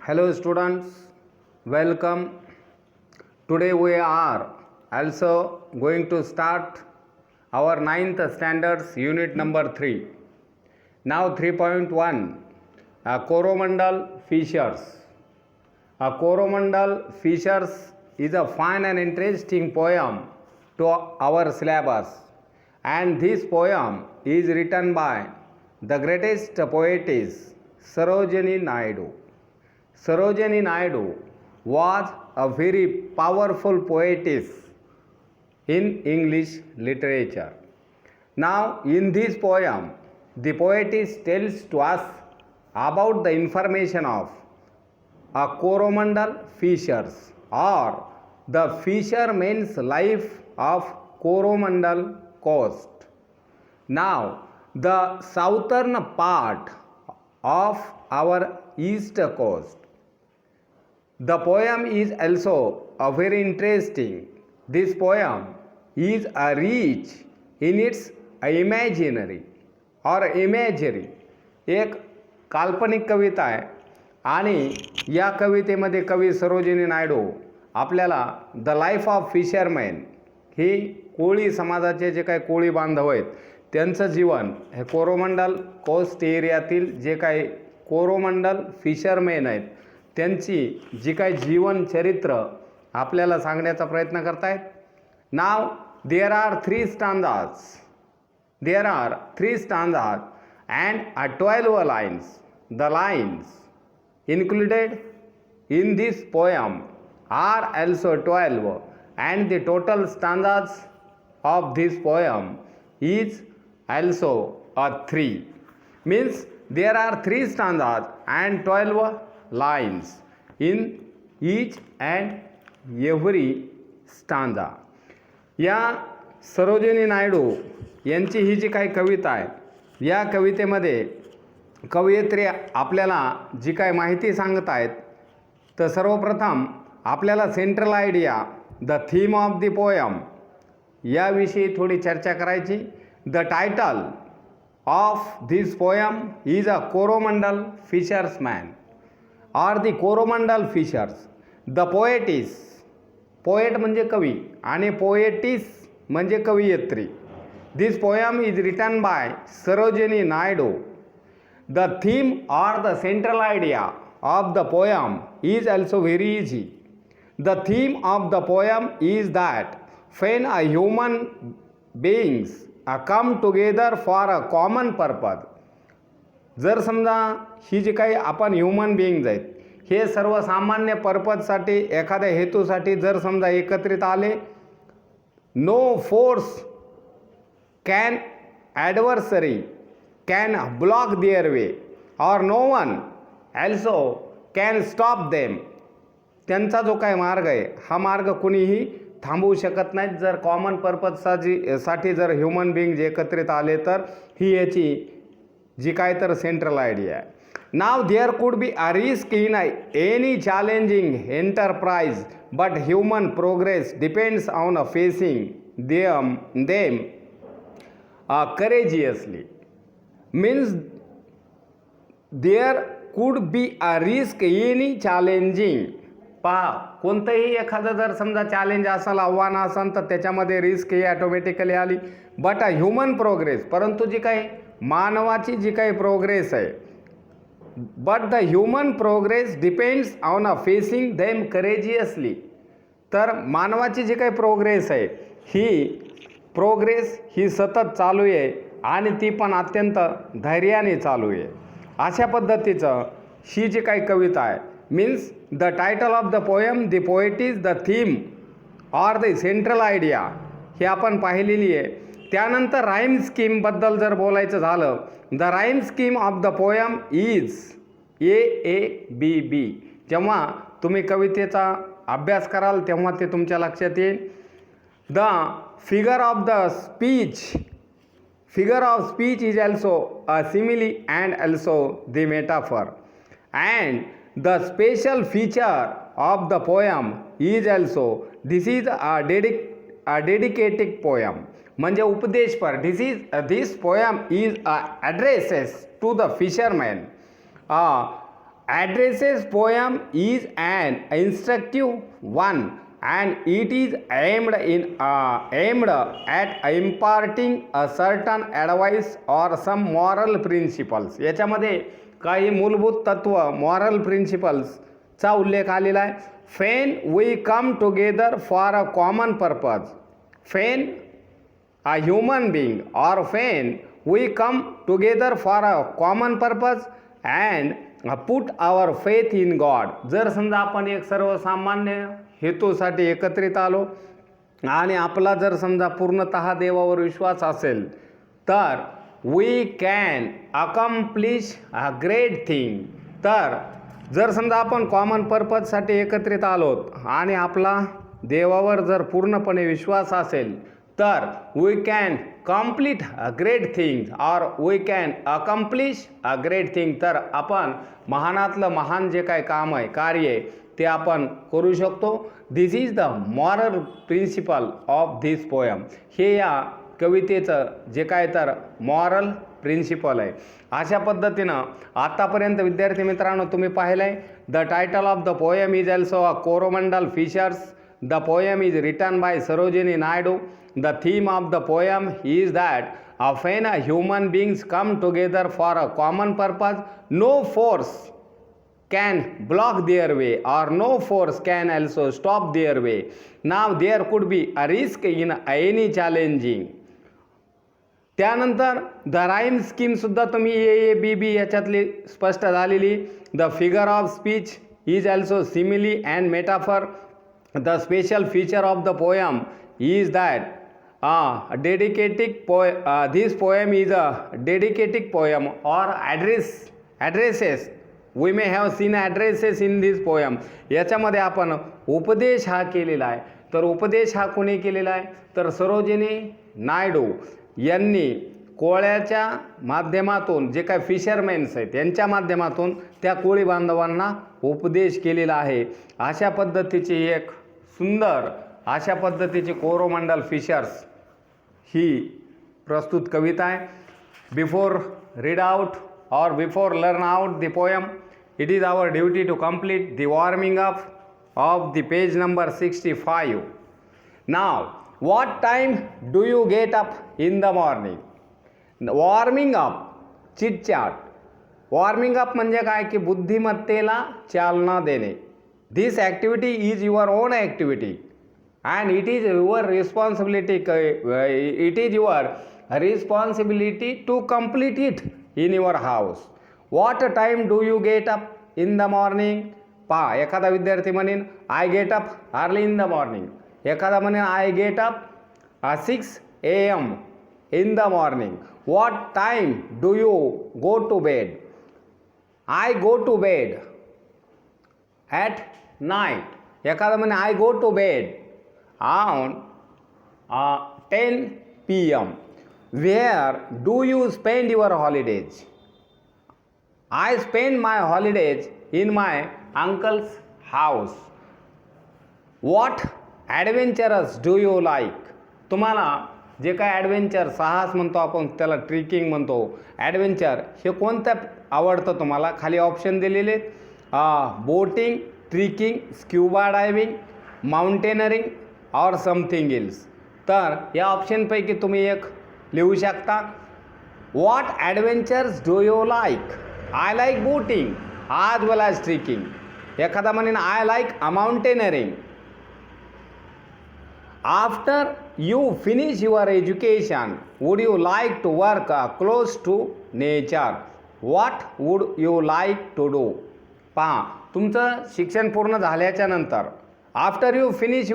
Hello students, welcome. Today we are also going to start our 9th standards unit number 3. Now 3.1 Coromandel Fissures. Coromandel Fissures is a fine and interesting poem to our syllabus, and this poem is written by the greatest poetess Sarojini Naidu. Sarojini Naidu was a very powerful poetess in English literature. Now, in this poem, the poetess tells to us about the information of a Coromandel Fissures, or the fisherman's life of Coromandel coast. Now, the southern part of our east coast. The poem is also a very interesting. This poem is a rich in its imaginary or imagery. एक काल्पनिक कविता आहे आणि या कवितेमध्ये कवी सरोजिनी नायडू आपल्याला the life of fisherman ही कोळी समाजाचे जे काही कोळी बांधव आहेत त्यांचं जीवन हे कोरोमंडल कोस्ट एरियातील जे काही कोरोमंडल फिशरमॅन आहेत त्यांची जी काही जीवन चरित्र आपल्याला सांगण्याचा प्रयत्न करतायत. Now there are three stanzas and 12 lines. The lines included in this poem are also 12, and the total stanzas of this poem is also a 3. Means there are 3 stanzas and 12 lines in each and every stanza. या सरोजिनी नायडू यांची ही जी काही कविता आहे या कवितेमध्ये कवयित्री आपल्याला जी काय माहिती सांगत आहेत तर सर्वप्रथम आपल्याला central idea the theme of the poem याविषयी थोडी चर्चा करायची. The title of this poem is a Coromandel fishersman or the Coromandel fishers. The poetess, poet म्हणजे कवी आणि पोएटिस म्हणजे कवयित्री. This poem is written by Sarojini Naidu. The theme or the central idea of the poem is also very easy. The theme of the poem is that when a human beings come together for a common purpose. जर समजा ही जी काही आपण human beings आहेत हे सर्वसामान्य पर्पजसाठी एखाद्या हेतूसाठी जर समजा एकत्रित आले, no force can adversary can block their way or no one also can stop them. त्यांचा जो काय मार्ग आहे हा मार्ग कुणीही थांबवू शकत नाहीत. जर कॉमन पर्पजसाठी जर ह्युमन बीइंग एकत्रित आले तर ही याची जी काय तर सेंट्रल आयडिया आहे. Now there could be a risk in any challenging enterprise but human progress depends on facing them courageously. Means there could be a risk any challenging. पहा कोणतंही एखादं जर समजा चॅलेंज असेल, आव्हान असेल तर त्याच्यामध्ये रिस्क ही ॲटोमॅटिकली आली. बट अ ह्युमन प्रोग्रेस, परंतु जी काही मानवाची जी काही प्रोग्रेस आहे, but the human progress depends on a facing them courageously. तर मानवाची जी काही प्रोग्रेस आहे ही प्रोग्रेस ही सतत चालू आहे आणि ती पण अत्यंत धैर्याने चालू आहे. अशा पद्धतीचं ही जी काही कविता आहे. Means the title of the poem, the poet's, the theme or the central idea हे आपण पाहिलेली आहे. त्यानंतर राईम स्कीमबद्दल जर बोलायचं झालं, the rhyme scheme of the poem is AABB. जेव्हा तुम्ही कवितेचा अभ्यास कराल तेव्हा ते तुमच्या लक्षात येईल. The figure of speech is also a simile and also the metaphor. And the special feature of the poem is also this is a dedicated poem. म्हणजे उपदेशपर. This poem is addresses to the fisherman addresses poem is an instructive one and it is aimed at imparting a certain advice or some moral principles. याच्यामध्ये काही मूलभूत तत्व moral principles चा उल्लेख आलेला आहे. when we come together for a common purpose, when a human being or when we come together for a common purpose and put our faith in God. जर समजा आपण एक सर्वसामान्य हेतूसाठी एकत्रित आलो आणि आपला जर समजा पूर्णतः देवावर विश्वास असेल तर we can accomplish a great thing. तर जर समजा आपण कॉमन पर्पजसाठी एकत्रित आलोत आणि आपला देवावर जर पूर्णपणे विश्वास असेल तर we can complete a great thing or we can accomplish a great thing. तर आपण महानातलं महान जे काय काम आहे कार्य आहे ते आपण करू शकतो. This is the moral principle of this poem. हे या कवितेचं जे काय तर मॉरल प्रिन्सिपल आहे. अशा पद्धतीनं आतापर्यंत विद्यार्थी मित्रांनो तुम्ही पाहिलं आहे. The title of the poem is also a Coromandel fishers. The poem is written by Sarojini Naidu. The theme of the poem is that when human beings come together for a common purpose, no force can block their way or no force can also stop their way. Now there could be a risk in any challenging. त्यानंतर the rhyme scheme सुद्धा तुम्ही A B बी याच्यातली स्पष्ट झालेली. The figure of speech is also simile and metaphor. The special feature of the poem is that this poem is a dedicated poem or addresses. We may have seen addresses in this poem. याच्यामध्ये आपण उपदेश हा केलेला आहे. तर उपदेश हा कोणी केलेला आहे तर सरोजिनी नायडू यांनी कोळ्याच्या माध्यमातून जे काय फिशरमॅन्स आहेत यांच्या माध्यमातून त्या कोळी बांधवांना उपदेश केलेला आहे. अशा पद्धतीची एक सुंदर अशा पद्धतीची कोरोमंडल फिशर्स ही प्रस्तुत कविता आहे. Before read out or before learn out the poem it is our duty to complete the warming up of the page number 65. Now what time do you get up in the morning. Warming up chit chat. Warming up म्हणजे काय की बुद्धिमत्तेला चालना देणे. This activity is your own activity and it is your responsibility to complete it in your house. What time do you get up in the morning? पहा एखादा विद्यार्थी म्हणेन I get up early in the morning. एखादा म्हणेन I get up 6 AM in the morning. What time do you go to bed? I go to bed at night. एखादा म्हणे I go to bed on 10 PM. Where do you spend your holidays? I spend my holidays in my uncle's house. What adventures do you like? तुम्हाला जे काय adventure साहस म्हणतो आपण त्याला trekking म्हणतो ॲडव्हेंचर हे कोणतं आवडतं तुम्हाला. खाली ऑप्शन दिलेले boating, trekking, scuba diving, mountaineering और समथिंग एल्स. तर या ऑप्शनपैकी तुम्ही एक लिहू शकता. What adventures do you like. I like boating as well as trekking. एखादा म्हणेन I like a mountaineering. After you finish your education would you like to work close to nature. What would you like to do. पहा तुमचं शिक्षण पूर्ण झाल्याच्या नंतर after you finish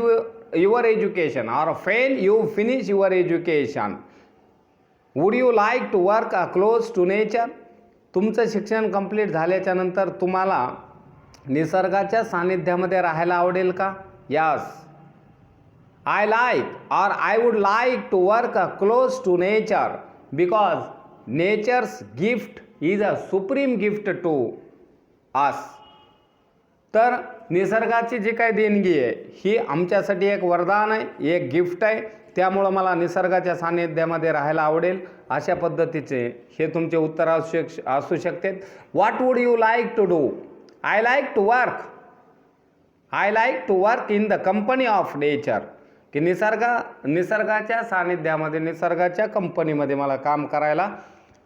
your education or when you finish your education would you like to work close to nature. तुमचं शिक्षण complete झाल्याच्या नंतर तुम्हाला निसर्गाच्या सानिध्यामध्ये राहायला आवडेल का. यस. आय लाईक और I would like to work close to nature because nature's gift is a supreme gift to us. तर निसर्गाची जी काही देणगी आहे ही आमच्यासाठी एक वरदान आहे, एक गिफ्ट आहे. त्यामुळं मला निसर्गाच्या सानिध्यामध्ये राहायला आवडेल. अशा पद्धतीचे हे तुमचे उत्तर असू शकते. What would you like to do. I like to work in the company of nature, की निसर्गाच्या सानिध्यामध्ये, निसर्गाच्या कंपनीमध्ये मला काम करायला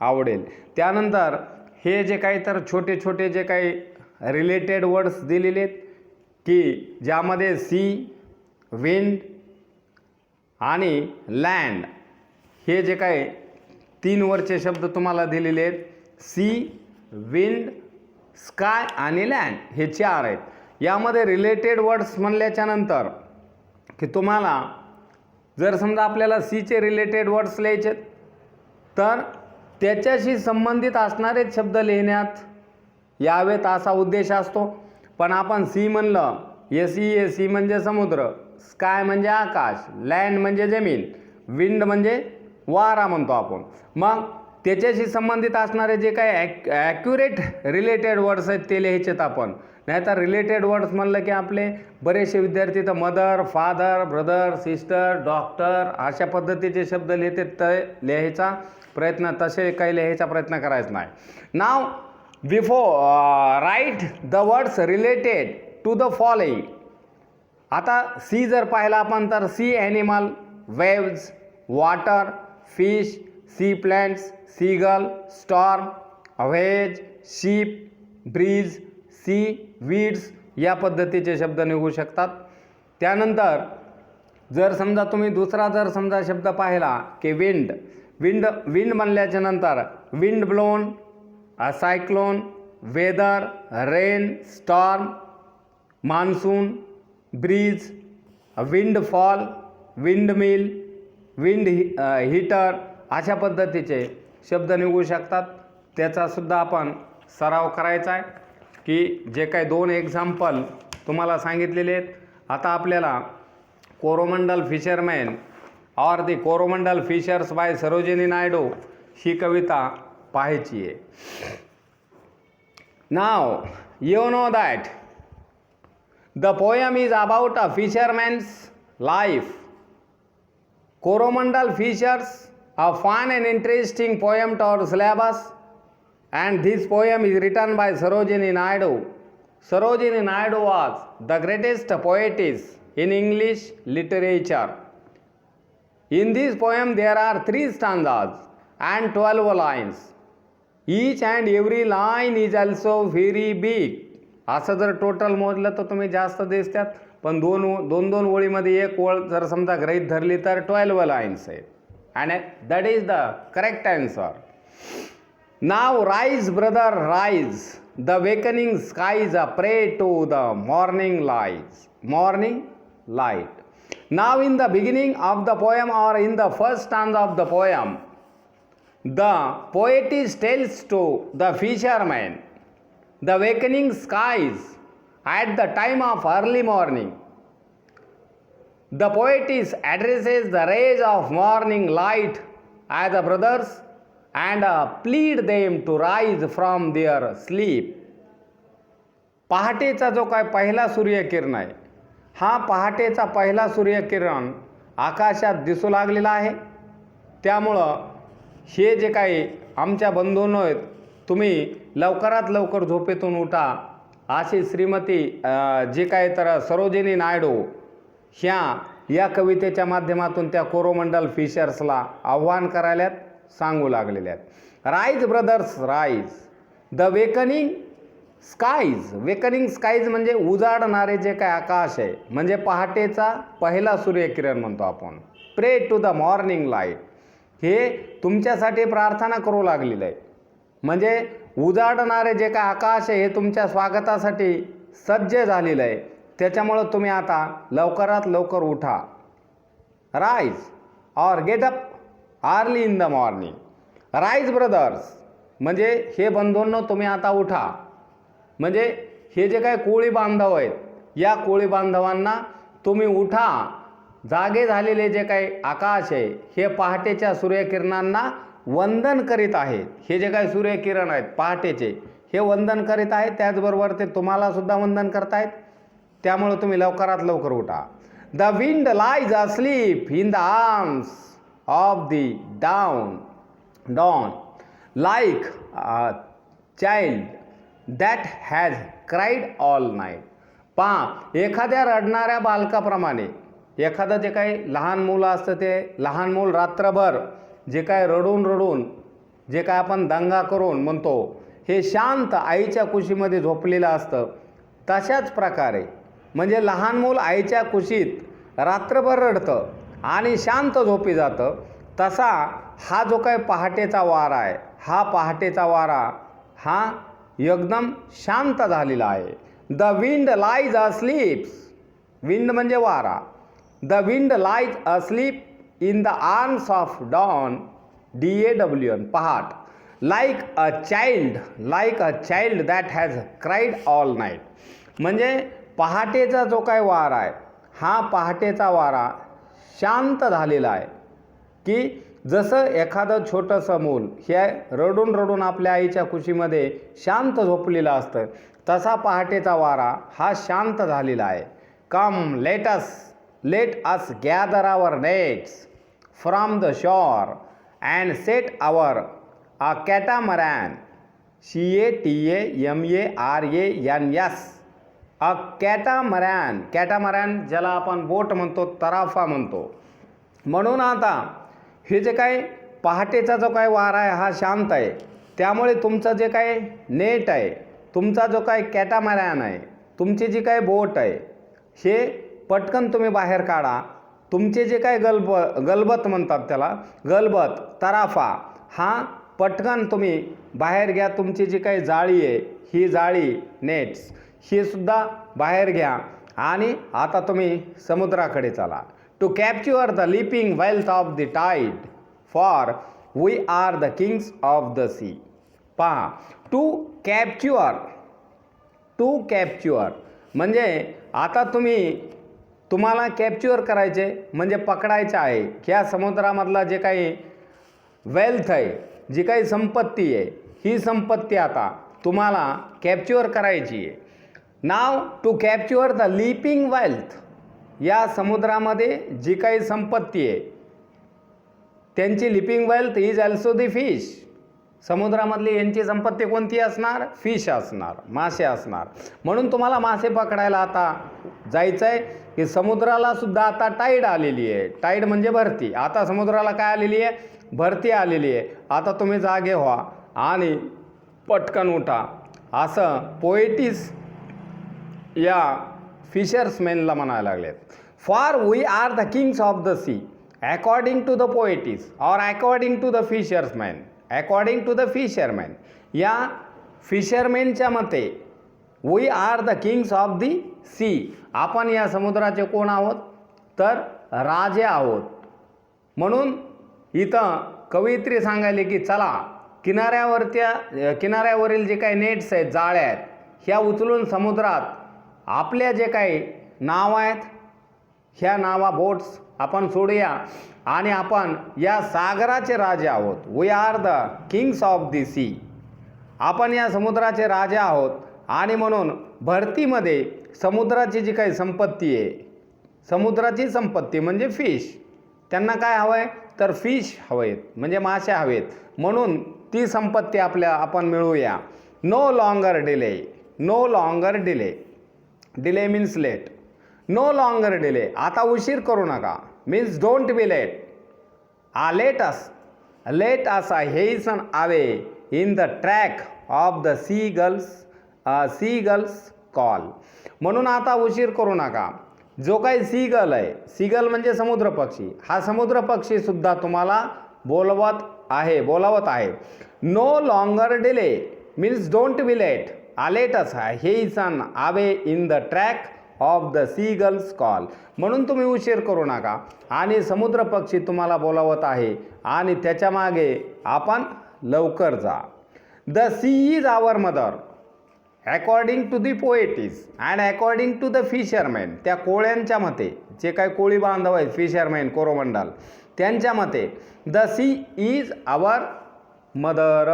आवडेल. त्यानंतर हे जे काही तर छोटे छोटे जे काही रिलेटेड वर्ड्स दिलेले आहेत, की ज्यामध्ये सी, विंड आणि लँड हे जे काही 3 वरचे शब्द तुम्हाला दिलेले आहेत, सी, विंड, स्काय आणि लँड हे 4 आहेत. यामध्ये रिलेटेड वर्ड्स म्हणल्याच्या नंतर की तुम्हाला जर समजा आपल्याला सीचे रिलेटेड वर्ड्स लिहायचे तर त्याच्याशी संबंधित असणारे शब्द लिहिण्यात यावेत असा उद्देश असतो. पण आपण सी म्हणलं, सी म्हणजे समुद्र, स्काय म्हणजे आकाश, लँड म्हणजे जमीन, विंड म्हणजे वारा म्हणतो आपण. मग त्याच्याशी संबंधित असणारे जे काही ॲक्युरेट रिलेटेड वर्ड्स आहेत ते लिहायचेत आपण. नाहीतर रिलेटेड वर्ड्स म्हणलं की आपले बरेचसे विद्यार्थी तर mother, father, brother, sister, doctor अशा पद्धतीचे शब्द लिहितात, ते लिहायचा प्रयत्न, तसे काही लिहायचा प्रयत्न करायचा नाही. Now before write the words related to the following. आता सी जर पाहिला आपण तर sea animal, waves, water, fish, sea plants, seagull, storm, whales, ship, breeze, sea weeds या पद्धतीचे शब्द निघू शकतात. त्यानंतर जर समजा तुम्ही दुसरा जर समजा शब्द पाहिला की विंड म्हणल्याच्या नंतर wind blown, cyclone, weather, rain, storm, monsoon, breeze, windfall, windmill, wind heater अशा पद्धतीचे शब्द निघू शकतात. त्याचासुद्धा आपण सराव करायचा आहे, की जे काही 2 एक्झाम्पल तुम्हाला सांगितलेले आहेत. आता आपल्याला Coromandel fisherman or the Coromandel fishers by Sarojini Naidu ही कविता पाहायची आहे. Now you know that the poem is about a fisherman's life. Coromandel fishers, a fun and interesting poem to our syllabus, and this poem is written by Sarojini Naidu. Sarojini Naidu was the greatest poetess in English literature. In this poem there are 3 stanzas and 12 lines. Each and every line is also very big. असं जर total मोजलं तर तुम्ही जास्त दिसतात, पण दोन ओळीमध्ये एक ओळ जर समजा गृहीत धरली तर 12 लाईन्स आहेत. And that is the correct answer. Now rise brother rise, the wakening skies are prey to the morning light. Now in the beginning of the poem or in the first stanza of the poem, the poetess tells to the fisherman the wakening skies at the time of early morning. The poetess addresses the rays of morning light as the brothers and plead them to rise from their sleep. पहाटेचा जो काय पहिला सूर्यकिरण आहे, हा पहाटेचा पहिला सूर्यकिरण आकाशात दिसू लागलेला आहे. त्यामुळं हे जे काही आमच्या बंधूंनो आहेत, तुम्ही लवकरात लवकर झोपेतून उठा अशी श्रीमती जे काय तर सरोजिनी नायडू या कवितेच्या माध्यमातून त्या कोरोमंडल फिशर्सला आव्हान करायला सांगू लागलेले आहेत. Rise brothers rise, the wakening skies म्हणजे उजाडणारे जे काय आकाश आहे, म्हणजे पहाटेचा पहिला सूर्यकिरण म्हणतो आपण. प्रे टू द मॉर्निंग लाईट, हे तुमच्यासाठी प्रार्थना करू लागलेलं आहे. म्हणजे उजाडणारे जे काय आकाश आहे हे तुमच्या स्वागतासाठी सज्ज झालेलं आहे. त्याच्यामुळं तुम्ही आता लवकरात लवकर उठा. राईज और get up early in the morning. Rise brothers म्हणजे हे बंधूंनो तुम्ही आता उठा. म्हणजे हे जे काही कोळी बांधव आहेत, या कोळी बांधवांना तुम्ही उठा. जागे झालेले जे काही आकाश आहे हे पहाटेच्या सूर्यकिरणांना वंदन करीत आहेत. हे जे काही सूर्यकिरण आहेत पहाटेचे हे वंदन करीत आहेत, त्याचबरोबर ते तुम्हाला सुद्धा वंदन करतायत. त्यामुळे तुम्ही लवकरात लवकर उठा. The wind lies asleep in the arms of the dawn like child that has cried all night. पहा, एखाद्या रडणाऱ्या बालकाप्रमाणे, एखादं जे काही लहान मुलं असतं ते लहान मूल रात्रभर जे काय रडून रडून जे काय आपण दंगा करून म्हणतो हे शांत आईच्या कुशीमध्ये झोपलेलं असतं, तशाच प्रकारे म्हणजे लहान मूल आईच्या कुशीत रात्रभर रडतं आणि शांत झोपी जातं, तसा हा जो काय पहाटेचा वारा आहे, हा पहाटेचा वारा हा एकदम शांत झालेला आहे. The wind lies asleeps, wind म्हणजे वारा. The wind lies asleep in the arms of dawn, DAWN, पहाट. Like a child that has cried all night. म्हणजे पहाटेचा जो काय वारा आहे, हा पहाटेचा वारा शांत झालेला आहे, की जसं एखादं छोटंसं मूल हे रडून रडून आपल्या आईच्या कुशीमध्ये शांत झोपलेलं असतं, तसा पहाटेचा वारा हा शांत झालेला आहे. Come let us gather our nets from the shore and set our a catamaran, CATAMARANS, a catamaran. Catamaran ज्याला आपण बोट म्हणतो, तराफा म्हणतो. म्हणून आता हे जे काय पहाटेचा जो काय वारा आहे हा शांत आहे, त्यामुळे तुमचं जे काय नेट आहे, तुमचा जो काय कॅटामरॅन आहे, तुमची जी काय बोट आहे, हे पटकन तुम्ही बाहेर काढा. तुमचे जे काय गलबत म्हणतात त्याला, गलबत, तराफा, हा पटकन तुम्ही बाहेर घ्या. तुमची जी काही जाळी आहे, ही जाळी, नेट्स, ही सुद्धा बाहेर घ्या आणि आता तुम्ही समुद्राकडे चला. To capture the leaping wealth of the tide, for we are the kings of the sea. पहा, टू कॅप्च्युअर म्हणजे आता तुम्हाला कॅप्च्युअर करायचे म्हणजे पकडायचं आहे. ह्या समुद्रामधला जे काही वेल्थ आहे, जी काही संपत्ती आहे, ही संपत्ती आता तुम्हाला कॅप्च्युअर करायची आहे. Now to capture the leaping wealth, या समुद्रामध्ये जी काही संपत्ती आहे त्यांची leaping wealth is also the fish. समुद्रामधली यांची संपत्ती कोणती असणार? फिश असणार, मासे असणार. म्हणून तुम्हाला मासे पकडायला आता जायचं आहे, की समुद्राला सुद्धा आता टाईड आलेली आहे. टाईड म्हणजे भरती. आता समुद्राला काय आलेली आहे? भरती आलेली आहे. आता तुम्ही जागे व्हा आणि पटकन उठा, असं पोएटिस या फिशर्समॅनला म्हणायला लागलेत. For we are the kings of the sea, according to the poetess or according to the fishersman, according to the fisherman. या फिशरमॅनच्या मते we are the kings of the sea, आपण या समुद्राचे कोण आहोत? तर राजे आहोत. म्हणून इथं कवयित्री सांगायले की चला किनाऱ्यावरील जे काही नेट्स आहेत, जाळ्या आहेत, ह्या उचलून समुद्रात आपल्या जे काही नाव आहेत, ह्या नावा बोट्स आपण सोडूया आणि आपण या सागराचे राजे आहोत. We are the kings of the sea, आपण या समुद्राचे राजे आहोत. आणि म्हणून भरतीमध्ये समुद्राची जी काही संपत्ती आहे, समुद्राची संपत्ती म्हणजे फिश, त्यांना काय हवं आहे? तर फिश हवे आहेत, म्हणजे मासे हवेत. म्हणून ती संपत्ती आपण मिळवूया. No longer delay, delay means late. No longer delay, आता उशीर करू नका, means don't be late. Let us hasten away in the track of the sea gull's call. म्हणून आता उशीर करू नका. जो काही सीगल आहे, सीगल म्हणजे समुद्र पक्षी, हा समुद्र पक्षी सुद्धा तुम्हाला बोलवत आहे. No longer delay means don't be late. Let us hasten away in the track of the sea gull's call. म्हणून तुम्ही उशीर करू नका आणि समुद्र पक्षी तुम्हाला बोलावत आहे आणि त्याच्या मागे आपण लवकर जा. The sea is our mother according to the poetess and according to the fisherman. त्या कोळ्यांच्या मते, जे काही कोळी बांधव आहेत, फिशरमॅन, कोरोमंडल, त्यांच्या मते the sea is our mother.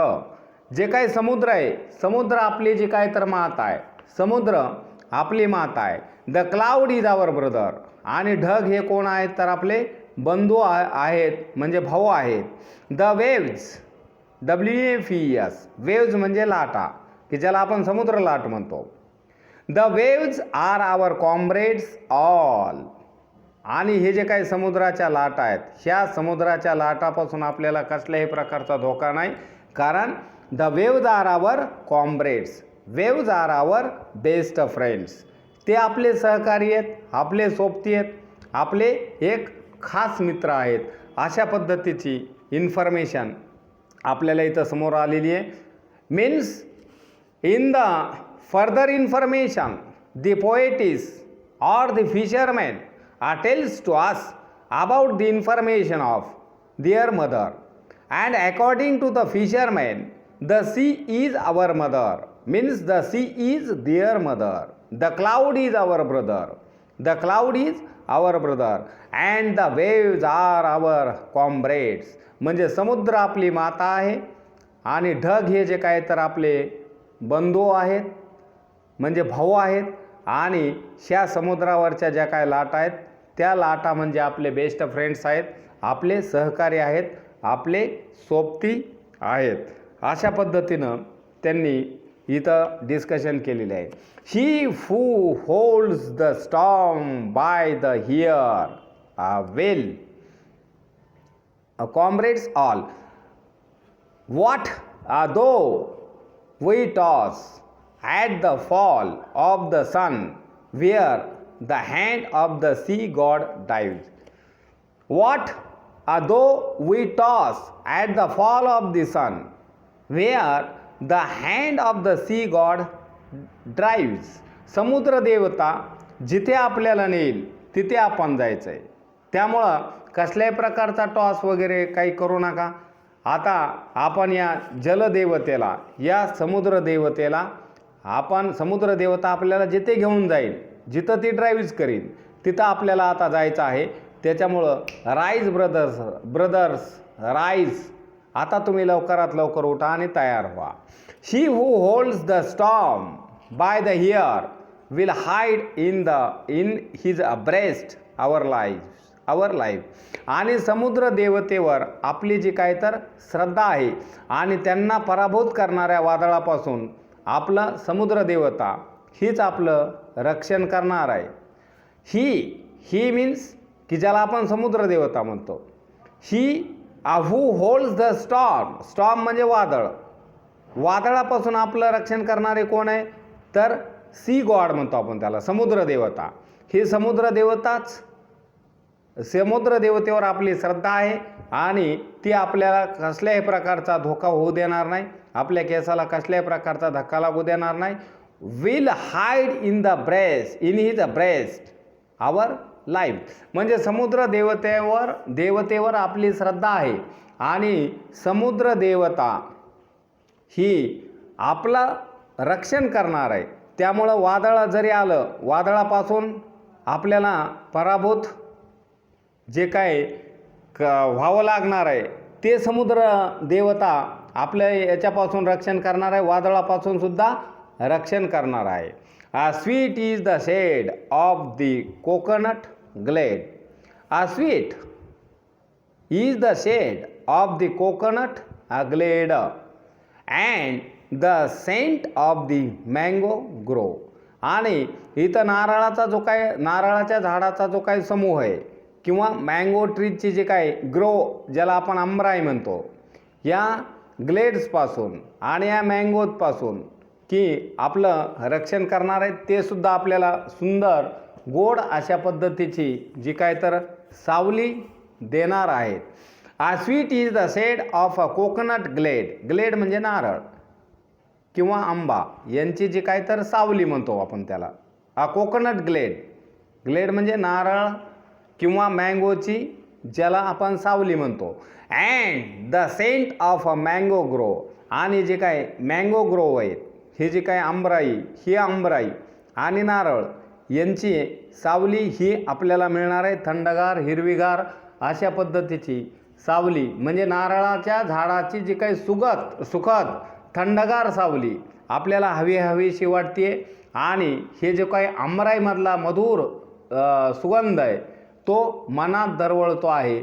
जे काही समुद्र आहे, समुद्र आपली जी काय तर माता आहे, समुद्र आपली माता आहे. The cloud is our brother, आणि ढग हे कोण आहेत? तर आपले बंधू आहेत, म्हणजे भाऊ आहेत. द वेव्ज, WAVES, वेव्ज म्हणजे लाटा, की ज्याला आपण समुद्र लाट म्हणतो. The waves are our comrades all. आणि हे जे काही समुद्राच्या लाटा आहेत, ह्या समुद्राच्या लाटापासून आपल्याला कसल्याही प्रकारचा धोका नाही, कारण the waves are our comrades, waves are our best friends. ते आपले सहकारी आहेत, आपले सोबती आहेत, आपले एक खास मित्र आहेत. अशा पद्धतीची इन्फॉर्मेशन आपल्याला इथं समोर आलेली आहे. Means in the further information the poet's or the fisherman tells to us about the information of their mother, and according to the fisherman the sea is our mother, means the sea is their mother. The cloud is our brother, the cloud is our brother, and the waves are our comrades. म्हणजे समुद्र आपली माता आहे आणि ढग हे जे काय तर आपले बंधू आहेत, म्हणजे भाऊ आहेत. आणि ह्या समुद्रावरच्या ज्या काय लाटा आहेत, त्या लाटा म्हणजे आपले बेस्ट फ्रेंड्स आहेत, आपले सहकारी आहेत, आपले सोबती आहेत. अशा पद्धतीनं त्यांनी इथं डिस्कशन केलेले आहे. He who holds the storm by the hair well comrades all, what though we toss at the fall of the sun, where the hand of the sea god dives. What though we toss at the fall of the sun, where the hand of the sea god drives. समुद्र देवता जिथे आपल्याला नेईल तिथे आपण जायचं आहे. त्यामुळं कसल्याही प्रकारचा टॉस वगैरे काही करू नका. आता आपण या जलदेवतेला, या समुद्र देवतेला, आपण समुद्र देवता आपल्याला जिथे घेऊन जाईल, जिथं ती ड्राईव्ह करील, तिथं आपल्याला आता जायचं आहे. त्याच्यामुळं राईज ब्रदर्स राईज, आता तुम्ही लवकरात लवकर उठा आणि तयार व्हा. She who holds the storm by the hair will hide in his breast our life. आणि समुद्र देवतेवर आपली जी काय तर श्रद्धा आहे आणि त्यांना पराभूत करणाऱ्या वादळापासून आपलं समुद्र देवता हीच आपलं रक्षण करणार आहे. ही मीन्स की ज्याला आपण समुद्र देवता म्हणतो. ही हू होल्ड्स द स्टॉर्म म्हणजे वादळ. वादळापासून आपलं रक्षण करणारे कोण आहे तर सी गॉड म्हणतो आपण त्याला, समुद्र देवता. ही समुद्र देवतेवर आपली श्रद्धा आहे आणि ती आपल्याला कसल्याही प्रकारचा धोका होऊ देणार नाही, आपल्या केसाला कसल्याही प्रकारचा धक्का लागू देणार नाही. Will hide in his breast our life. म्हणजे समुद्र देवतेवर आपली श्रद्धा आहे आणि समुद्र देवता ही आपलं रक्षण करणार आहे. त्यामुळं वादळ जरी आलं, वादळापासून आपल्याला पराभूत जे काय व्हावं लागणार आहे ते समुद्र देवता आपल्या याच्यापासून रक्षण करणार आहे, वादळापासून सुद्धा रक्षण करणार आहे. Sweet is the shade of the coconut glade. Sweet is the shade of the coconut glade and the scent of the mango grove. आणि इथं नारळाच्या झाडाचा जो काही समूह आहे किंवा मँगो ट्रीजची जे काय ग्रो, ज्याला आपण आंबराई म्हणतो, या ग्लेड्सपासून आणि या मँगोजपासून की आपलं रक्षण करणार आहे, ते सुद्धा आपल्याला सुंदर गोड अशा पद्धतीची जी काय तर सावली देणार आहेत. Sweet is the shade of a coconut glade म्हणजे नारळ किंवा आंबा यांची जी काय तर सावली म्हणतो आपण त्याला. कोकोनट ग्लेड म्हणजे नारळ किंवा मँगोची ज्याला आपण सावली म्हणतो. And the scent of a mango grove. आणि जे काय मँगो ग्रो आहेत, हे जे काय आंबराई आणि नारळ यांची सावली ही आपल्याला मिळणार आहे. थंडगार हिरवीगार अशा पद्धतीची सावली म्हणजे नारळाच्या झाडाची जी काही सुखद थंडगार सावली आपल्याला हवीशी वाटते. आणि हे जे काही आंबराईमधला मधुर सुगंध आहे तो मनात दरवळतो आहे.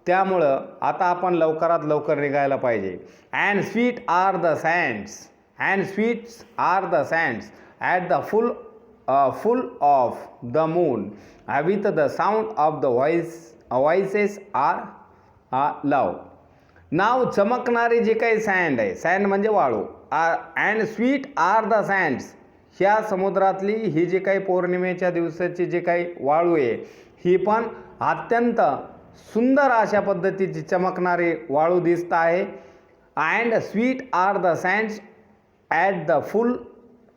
त्यामुळं आता आपण लवकरात लवकर निघायला पाहिजे. And sweet are the sands and sweet are the sands at the full of the moon, with the sound of the voices are love. नाव चमकणारी जे काही सँड आहे, सँड म्हणजे वाळू, and sweet are the sands, ह्या समुद्रातली ही जी काही पौर्णिमेच्या दिवसाची जी काही वाळू आहे ही पण अत्यंत सुंदर अशा पद्धतीची चमकणारी वाळू दिसत आहे. And sweet are the sands at the full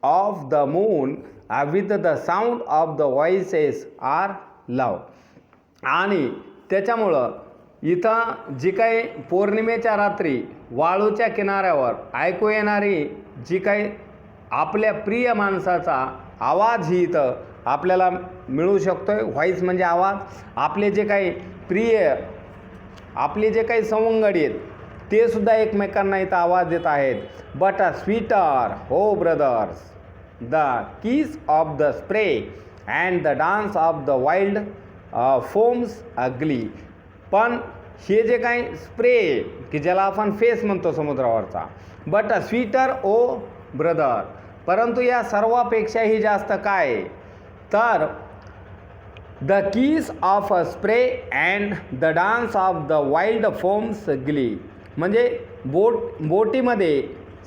of the moon, with the sound of the voices are love. आणि त्याच्यामुळं इथं जी काही पौर्णिमेच्या रात्री वाळूच्या किनाऱ्यावर ऐकू येणारी जी काही आपल्या प्रिय माणसाचा आवाज ही इथं आपल्याला मिळू शकतो आहे. व्हॉइस म्हणजे आवाज. आपले जे काही प्रिय, आपले जे काही सवंगडी आहेत ते सुद्धा एकमेकांना इथं आवाज देत आहेत. But a sweeter O brothers, the kiss of the spray and the dance of the wild foams glee. पण हे जे काही स्प्रे की ज्याला आपण फेस म्हणतो समुद्रावरचा, but a sweeter O brother, परंतु या सर्वापेक्षाही जास्त काय तर the kiss of a spray and the dance of the wild foams glee. म्हणजे बोटीमध्ये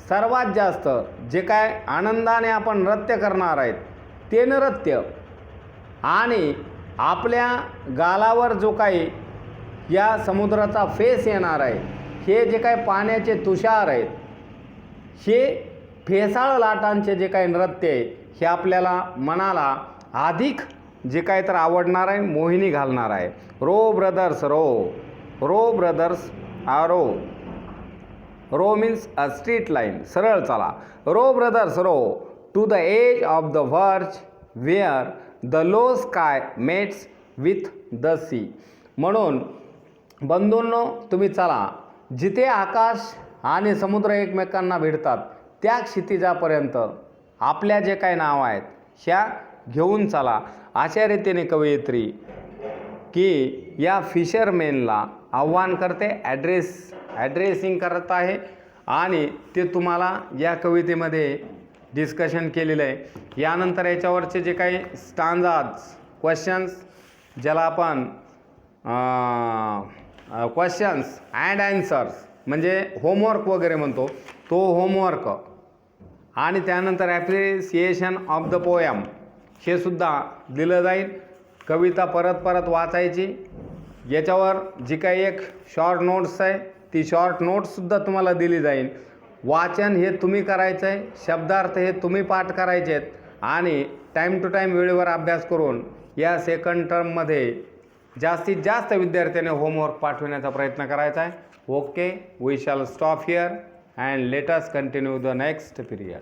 सर्वात जास्त जे काय आनंदाने आपण नृत्य करणार आहेत ते नृत्य, आणि आपल्या गालावर जो काही या समुद्राचा फेस येणार आहे, हे जे काही पाण्याचे तुषार आहेत, हे फेसाळ लाटांचे जे काही नृत्य आहे हे आपल्याला मनाला अधिक जे काय तर आवडणार आहे, मोहिनी घालणार आहे. Row brothers row, row brothers row. Row means a straight line, सरळ चला. Row brothers row to the edge of the verge where the low sky meets with the sea. म्हणून बंधूंनो तुम्ही चला, जिथे आकाश आणि समुद्र एकमेकांना भिडतात त्या क्षितिजापर्यंत आपल्या जे काही नाव आहेत ह्या घेऊन चला. अशा रीतीने कवयित्री की या फिशरमेनला आव्हान करते, ॲड्रेसिंग करत आहे, आणि ते तुम्हाला या कवितेमध्ये डिस्कशन केलेलं आहे. यानंतर याच्यावरचे जे काही स्टांजाज, क्वेश्चन्स, ज्याला आपण क्वेश्चन्स अँड ॲन्सर्स म्हणजे होमवर्क वगैरे म्हणतो, तो होमवर्क, आणि त्यानंतर ॲप्रिसिएशन ऑफ द पोयम हे सुद्धा दिलं जाईल. कविता परत परत वाचायची. याच्यावर जी काही एक शॉर्ट नोट्स आहे ती शॉर्ट नोट्ससुद्धा तुम्हाला दिली जाईल. वाचन हे तुम्ही करायचं आहे, शब्दार्थ हे तुम्ही पाठ करायचे आहेत, आणि टाईम टू टाईम वेळेवर अभ्यास करून या सेकंड टर्ममध्ये जास्तीत जास्त विद्यार्थ्यांनी होमवर्क पाठवण्याचा प्रयत्न करायचा आहे. Okay, we shall stop here and let us continue the next period.